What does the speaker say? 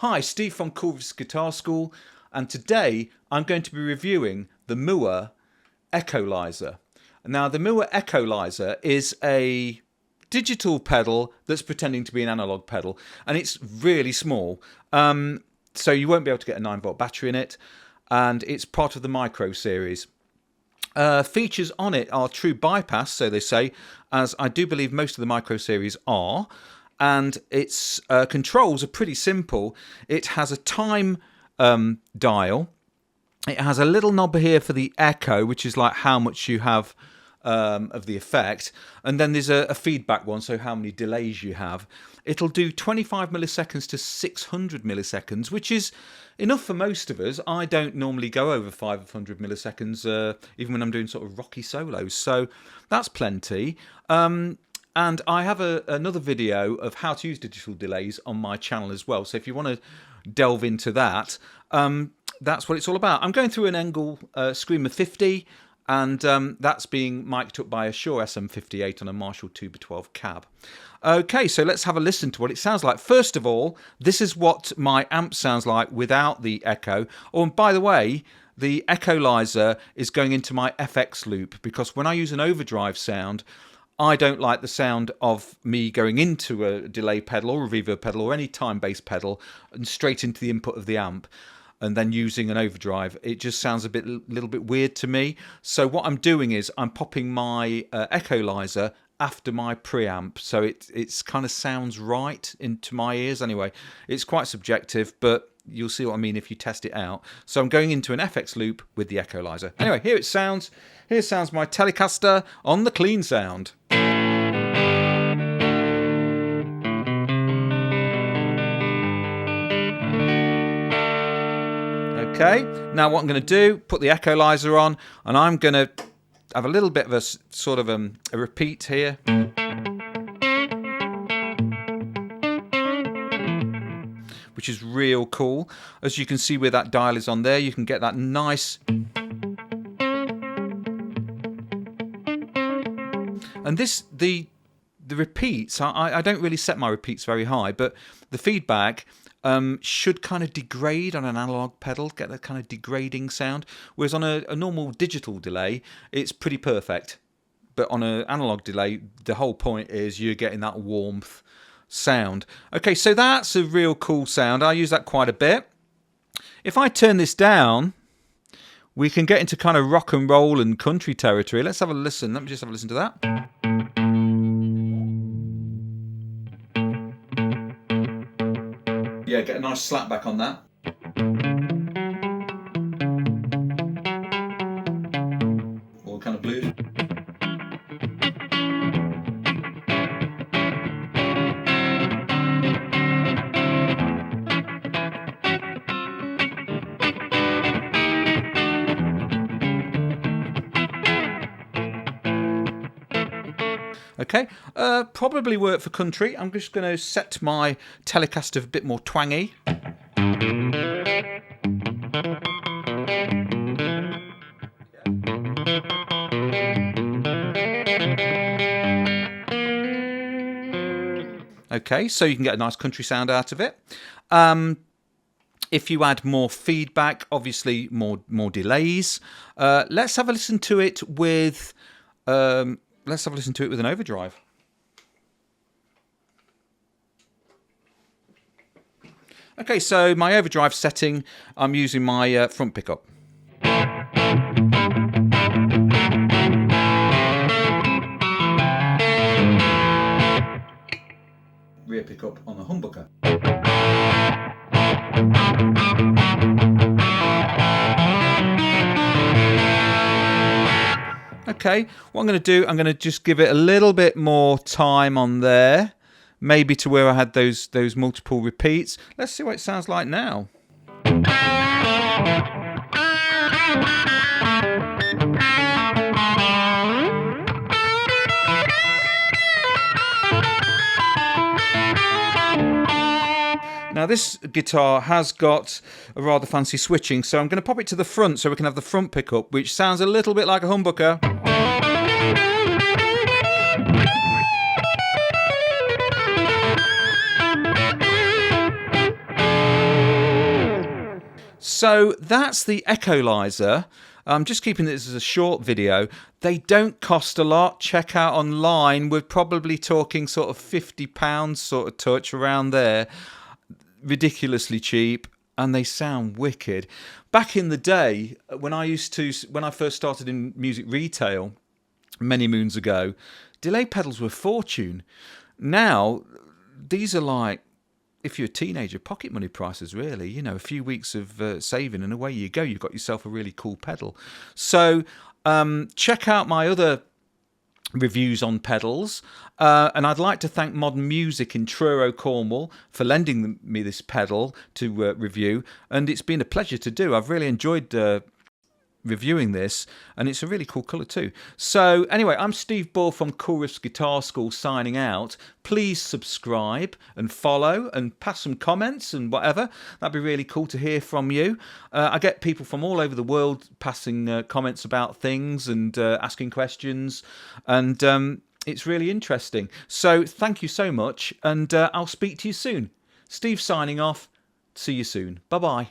Hi, Steve from Corvus Guitar School, and today I'm going to be reviewing the Mooer Echolizer. Now, the Mooer Echolizer is a digital pedal that's pretending to be an analog pedal, and it's really small, so you won't be able to get a 9-volt battery in it, and it's part of the Micro series. Features on it are true bypass, so they say, as I do believe most of the Micro series are. And its controls are pretty simple. It has a time dial. It has a little knob here for the echo, which is like how much you have of the effect. And then there's a feedback one, so how many delays you have. It'll do 25 milliseconds to 600 milliseconds, which is enough for most of us. I don't normally go over 500 milliseconds, even when I'm doing sort of rocky solos. So that's plenty. And I have another video of how to use digital delays on my channel as well. So if you want to delve into that, that's what it's all about. I'm going through an Engel Screamer 50, and that's being mic'd up by a Shure SM58 on a Marshall 2x12 cab. Okay, so let's have a listen to what it sounds like. First of all, this is what my amp sounds like without the echo. Oh, and by the way, the Echolizer is going into my FX loop, because when I use an overdrive sound, I don't like the sound of me going into a delay pedal or a reverb pedal or any time-based pedal and straight into the input of the amp and then using an overdrive. It just sounds a little bit weird to me. So what I'm doing is I'm popping my Echolizer after my preamp, so it's kind of sounds right into my ears. Anyway, it's quite subjective, but you'll see what I mean if you test it out. So I'm going into an FX loop with the Echolizer. Anyway, here it sounds. Here sounds my Telecaster on the clean sound. Okay, now what I'm going to do, put the Echolizer on, and I'm going to have a little bit of a sort of a repeat here. Which is real cool. As you can see where that dial is on there, you can get that nice. And the repeats, I don't really set my repeats very high, but the feedback should kind of degrade on an analog pedal, get that kind of degrading sound. Whereas on a normal digital delay, it's pretty perfect. But on an analog delay, the whole point is you're getting that warmth sound. Okay, so that's a real cool sound. I use that quite a bit. If I turn this down, we can get into kind of rock and roll and country territory. Let's have a listen. Let me just have a listen to that. Yeah, get a nice slap back on that. Or kind of blues. Okay, probably work for country. I'm just going to set my Telecaster a bit more twangy. Okay, so you can get a nice country sound out of it. If you add more feedback, obviously more delays. Let's have a listen to it with. Let's have a listen to it with an overdrive. Okay, so my overdrive setting, I'm using my front pickup. Rear pickup on the humbucker. Okay, what I'm going to do, I'm going to just give it a little bit more time on there, maybe to where I had those multiple repeats. Let's see what it sounds like now. Now this guitar has got a rather fancy switching, so I'm going to pop it to the front so we can have the front pickup, which sounds a little bit like a humbucker. So that's the Echolizer. I'm just keeping this as a short video. They don't cost a lot. Check out online. We're probably talking sort of £50 sort of touch around there. Ridiculously cheap, and they sound wicked. Back in the day, when I first started in music retail many moons ago, delay pedals were a fortune. Now these are like, if you're a teenager, pocket money prices, really. You know, a few weeks of saving and away you go. You've got yourself a really cool pedal. So check out my other reviews on pedals. And I'd like to thank Modern Music in Truro, Cornwall for lending me this pedal to review. And it's been a pleasure to do. I've really enjoyed reviewing this, and it's a really cool colour too. So anyway, I'm Steve Ball from Cool Riffs Guitar School signing out. Please subscribe and follow and pass some comments and whatever. That'd be really cool to hear from you. I get people from all over the world passing comments about things and asking questions, and it's really interesting. So thank you so much, and I'll speak to you soon. Steve signing off. See you soon. Bye bye.